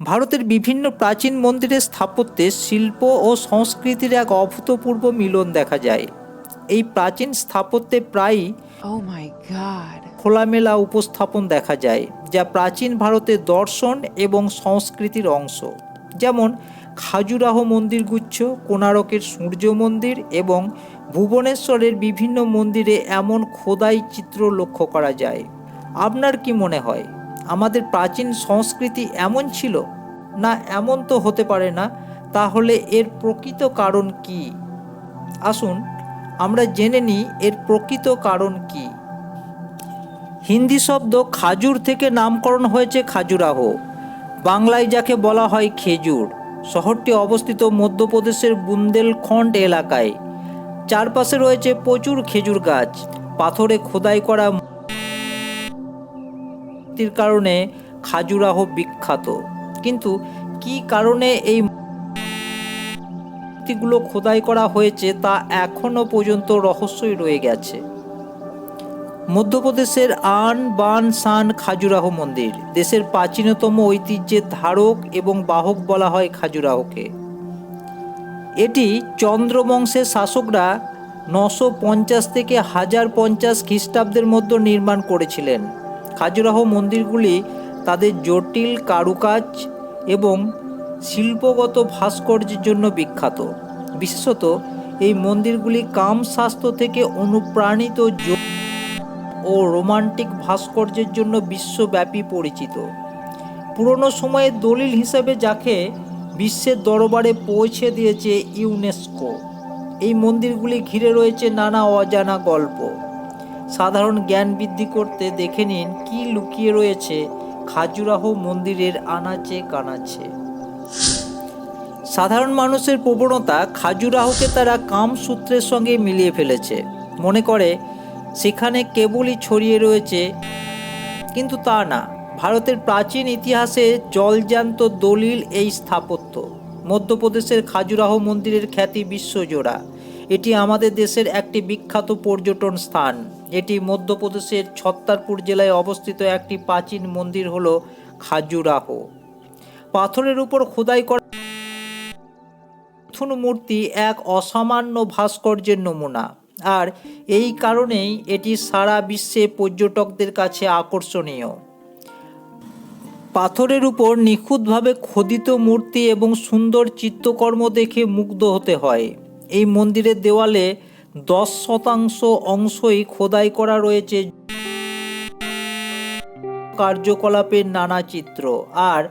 ভারতের বিভিন্ন প্রাচীন মন্দিরের স্থাপত্যে শিল্প ও সংস্কৃতির এক অভূতপূর্ব মিলন দেখা যায়। এই প্রাচীন স্থাপত্যে প্রায়ই Oh my God. খোলামেলা উপস্থাপন দেখা যায়, যা প্রাচীন ভারতের দর্শন এবং সংস্কৃতির অংশ। যেমন খাজুরাহ মন্দিরগুচ্ছ, কোণারকের সূর্য মন্দির এবং ভুবনেশ্বরের বিভিন্ন মন্দিরে এমন খোদাই চিত্র লক্ষ্য করা যায়। আপনার কি মনে হয়, আমাদের প্রাচীন সংস্কৃতি এমন ছিল? না, এমন তো হতে পারে না। তাহলে এর প্রকৃত কারণ কি? আসুন আমরা জেনে নিই এর প্রকৃত কারণ কি। হিন্দি শব্দ খাজুর থেকে নামকরণ হয়েছে খাজুরাহ, বাংলায় যাকে বলা হয় খেজুর। শহরটি অবস্থিত মধ্যপ্রদেশের বুন্দেলখণ্ড এলাকায়। চারপাশে রয়েছে প্রচুর খেজুর গাছ। পাথরে খোদাই করা মূর্তির কারণে খাজুরাহ বিখ্যাত। কিন্তু কী কারণে এই মূর্তিগুলো খোদাই করা হয়েছে তা এখনও পর্যন্ত রহস্যই রয়ে গেছে। মধ্যপ্রদেশের বান সান খাজুরাহ মন্দির দেশের প্রাচীনতম ঐতিহ্যের ধারক এবং বাহক বলা হয় খাজুরাহকে। এটি চন্দ্রবংশের শাসকরা 950 থেকে 1050 খ্রিস্টাব্দের মধ্যে নির্মাণ করেছিলেন। খাজুরাহ মন্দিরগুলি তাদের জটিল কারুকাজ এবং শিল্পগত ভাস্কর্যের জন্য বিখ্যাত। বিশেষত এই মন্দিরগুলি কামশাস্ত্র থেকে অনুপ্রাণিত ও রোমান্টিক ভাস্কর্যের জন্য বিশ্বব্যাপী পরিচিত। পুরনো সময়ের দলিল হিসেবে যাকে বিশ্বের দরবারে পৌঁছে দিয়েছে ইউনেস্কো। এই মন্দিরগুলি ঘিরে রয়েছে নানা অজানা গল্প। সাধারণ জ্ঞান বৃদ্ধি করতে দেখে নিন কি লুকিয়ে রয়েছে খাজুরাহ মন্দিরের আনাচে কানাচে। সাধারণ মানুষের প্রবণতা খাজুরাহকে তারা কামসূত্রের সঙ্গে মিলিয়ে ফেলেছে, মনে করে সেখানে কেবলই ছড়িয়ে রয়েছে, কিন্তু তা না। ভারতের প্রাচীন ইতিহাসে জলজ্যান্ত দলিল এই স্থাপত্য। মধ্যপ্রদেশের খাজুরাহ মন্দিরের খ্যাতি বিশ্বজোড়া। এটি আমাদের দেশের একটি বিখ্যাত পর্যটন স্থান। এটি মধ্যপ্রদেশের ছত্তারপুর জেলায় অবস্থিত একটি প্রাচীন মন্দির হল খাজুরাহ। পাথরের উপর খোদাই করা মূর্তি এক অসামান্য ভাস্কর্যের নমুনা, আর এই কারণেই এটি সারা বিশ্বে পর্যটকদের কাছে আকর্ষণীয়। পাথরের উপর নিখুঁতভাবে খোদিত মূর্তি এবং সুন্দর চিত্রকর্ম দেখে মুগ্ধ হতে হয়। এই মন্দিরের দেওয়ালে 10% অংশই খোদাই করা রয়েছে কার্যকলাপের নানা চিত্র, আর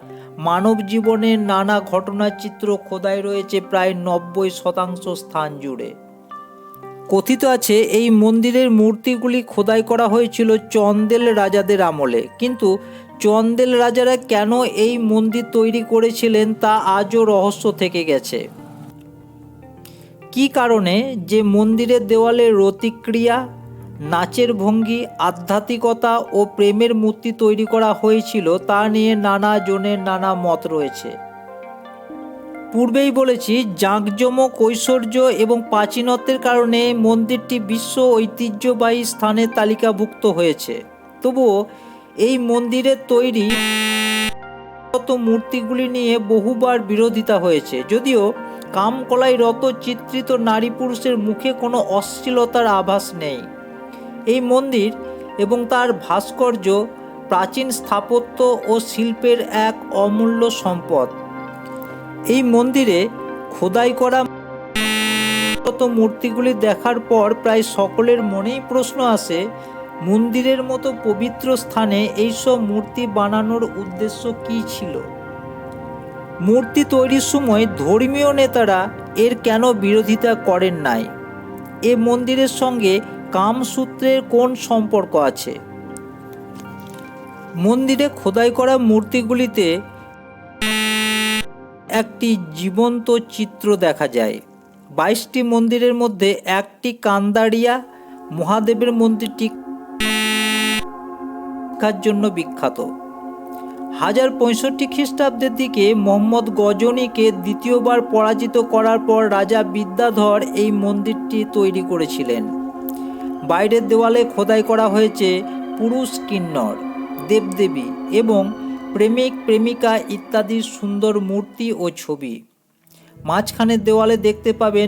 মানব জীবনের নানা ঘটনার চিত্র খোদাই রয়েছে প্রায় 90% স্থান জুড়ে। কথিত আছে এই মন্দিরের মূর্তিগুলি খোদাই করা হয়েছিল চন্দেল রাজাদের আমলে, কিন্তু চন্দেল রাজারা কেন এই মন্দির তৈরি করেছিলেন তা আজও রহস্য থেকে গেছে। কী কারণে যে মন্দিরের দেওয়ালে রতিক্রিয়া, নাচের ভঙ্গি, আধ্যাত্মিকতা ও প্রেমের মূর্তি তৈরি করা হয়েছিল তা নিয়ে নানা জনের নানা মত রয়েছে। পূর্বেই বলেছি, জাঁকজমক, ঐশ্বর্য এবং প্রাচীনত্বের কারণে মন্দিরটি বিশ্ব ঐতিহ্যবাহী স্থানের তালিকাভুক্ত হয়েছে। তবুও এই মন্দিরের তৈরি মূর্তিগুলি নিয়ে বহুবার বিরোধিতা হয়েছে। যদিও কামকলায় রত চিত্রিত নারী পুরুষের মুখে কোনো অশ্লীলতার আভাস নেই। এই মন্দির এবং তার ভাস্কর্য প্রাচীন স্থাপত্য ও শিল্পের এক অমূল্য সম্পদ। এই মন্দিরে খোদাই করা মূর্তিগুলি দেখার পর প্রায় সকলের মনেই প্রশ্ন আসে, মন্দিরের মতো পবিত্র স্থানে এইসব মূর্তি বানানোর উদ্দেশ্য কী ছিল? মূর্তি তৈরির সময় ধর্মীয় নেতারা এর কেন বিরোধিতা করেন নাই? এ মন্দিরের সঙ্গে কামসূত্রের কোন সম্পর্ক আছে? মন্দিরে খোদাই করা মূর্তিগুলিতে একটি জীবন্ত চিত্র দেখা যায়। 22টি মন্দিরের মধ্যে একটি কান্দারিয়া মহাদেবের মন্দিরটি জন্য বিখ্যাত। 1065 খ্রিস্টাব্দের দিকে মোহাম্মদ গজনীকে দ্বিতীয়বার পরাজিত করার পর রাজা বিদ্যাধর এই মন্দিরটি তৈরি করেছিলেন। বাইরের দেওয়ালে খোদাই করা হয়েছে পুরুষ, কিন্নর, দেবদেবী এবং প্রেমিক প্রেমিকা ইত্যাদির সুন্দর মূর্তি ও ছবি। মাঝখানের দেওয়ালে দেখতে পাবেন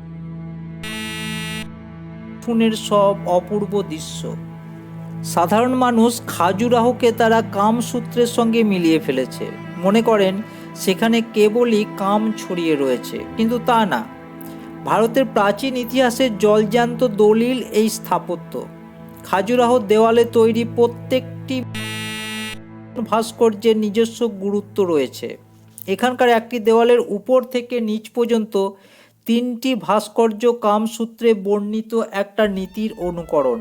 ফুনের সব অপূর্ব দৃশ্য। সাধারণ মানুষ খাজুরাহোকে তারা কামসূত্রের সঙ্গে মিলিয়ে ফেলেছে, মনে করেন সেখানে কেবলই কাম ছড়িয়ে রয়েছে, কিন্তু তা না। ভারতের প্রাচীন ইতিহাসের জলজ্যান্ত দলিল এই স্থাপত্য। খাজুরাহো দেওয়ালে তৈরি প্রত্যেকটি ভাস্কর্যের নিজস্ব গুরুত্ব রয়েছে। এখানকার একটি দেওয়ালের উপর থেকে নিচ পর্যন্ত 3টি ভাস্কর্য কামসূত্রে বর্ণিত একটা নীতির অনুকরণ।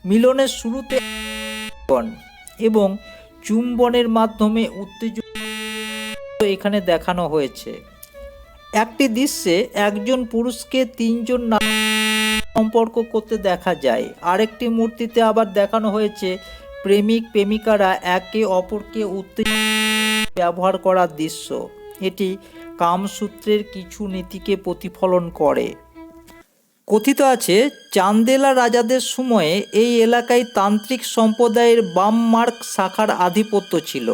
মিলনের শুরুতে এবং চুম্বনের মাধ্যমে উত্তেজনা এখানে দেখানো হয়েছে। একটি দৃশ্যে একজন পুরুষকে 3জন নারী সম্পর্ক করতে দেখা যায়। আরেকটি মূর্তিতে আবার দেখানো হয়েছে প্রেমিক প্রেমিকারা একে অপরকে উত্তেজনা ব্যবহার করার দৃশ্য। এটি কামসূত্রের কিছু নীতিকে প্রতিফলন করে। কথিত আছে চান্দেলা রাজাদের সময়ে এই এলাকায় তান্ত্রিক সম্প্রদায়ের বামমার্ক শাখার আধিপত্য ছিল।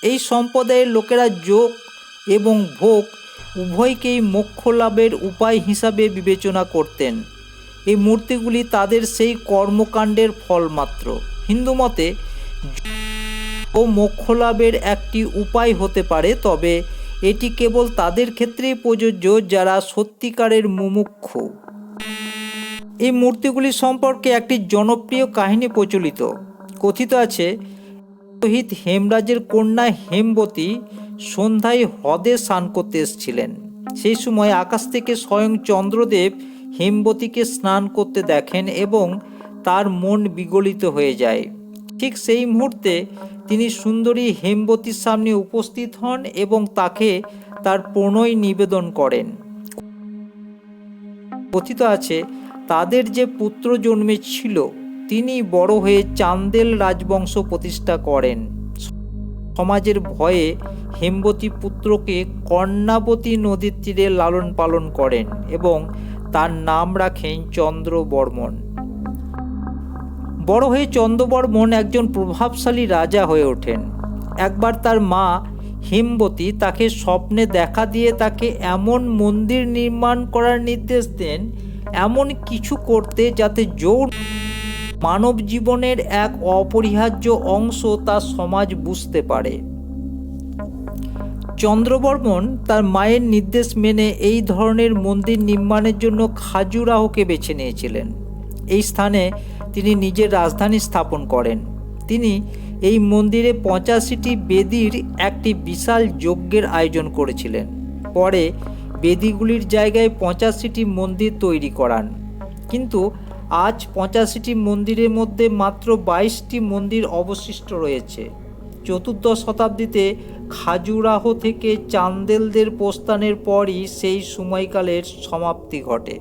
এই সম্প্রদায়ের লোকেরা যোগ এবং ভোগ উভয়কেই মোক্ষ লাভের উপায় হিসাবে বিবেচনা করতেন। এই মূর্তিগুলি তাদের সেই কর্মকাণ্ডের ফল মাত্র। হিন্দু মতে ও মোক্ষ লাভের একটি উপায় হতে পারে, তবে এটি কেবল তাদের ক্ষেত্রেই প্রযোজ্য যারা সত্যিকারের মুমুক্ষু। এই মূর্তিগুলি সম্পর্কে একটি জনপ্রিয় কাহিনী প্রচলিত। কথিত আছে পুরোহিত হেমরাজের কন্যা হেমবতী সন্ধ্যায় হ্রদে স্নান করতে এসেছিলেন। সেই সময় আকাশ থেকে স্বয়ং চন্দ্রদেব হেমবতীকে স্নান করতে দেখেন এবং তার মন বিগলিত হয়ে যায়। ঠিক সেই মুহূর্তে তিনি সুন্দরী হেমবতীর সামনে উপস্থিত হন এবং তাকে তার প্রণয় নিবেদন করেন। কথিত আছে তাদের যে পুত্র জন্মেছিল তিনি বড় হয়ে চান্দেল রাজবংশ প্রতিষ্ঠা করেন। সমাজের ভয়ে হেমবতী পুত্রকে কর্ণাবতী নদীর তীরে লালন পালন করেন এবং তার নাম রাখেন চন্দ্রবর্মন। বড় হয়ে চন্দ্রবর্মন একজন প্রভাবশালী রাজা হয়ে ওঠেন। একবার তার মা হেমবতী তাকে স্বপ্নে দেখা দিয়ে তাকে এমন মন্দির নির্মাণ করার নির্দেশ দেন, এমন কিছু করতে যাতে যৌন মানব জীবনের এক অপরিহার্য অংশ তা সমাজ বুঝতে পারে। চন্দ্রবর্মন তার মায়ের নির্দেশ মেনে এই ধরনের মন্দির নির্মাণের জন্য খাজুরাহোকে বেছে নিয়েছিলেন। এই স্থানে তিনি নিজের রাজধানী স্থাপন করেন। তিনি এই মন্দিরে 85টি বেদির একটি বিশাল যজ্ঞের আয়োজন করেছিলেন। পরে বেদিগুলির জায়গায় 85টি মন্দির তৈরি করান, কিন্তু আজ 85টি মন্দিরের মধ্যে মাত্র 22টি মন্দির অবশিষ্ট রয়েছে। চতুর্দশ শতাব্দীতে খাজুরাহো থেকে চান্দেলদের প্রস্থানের পরই সেই সময়কালের সমাপ্তি ঘটে।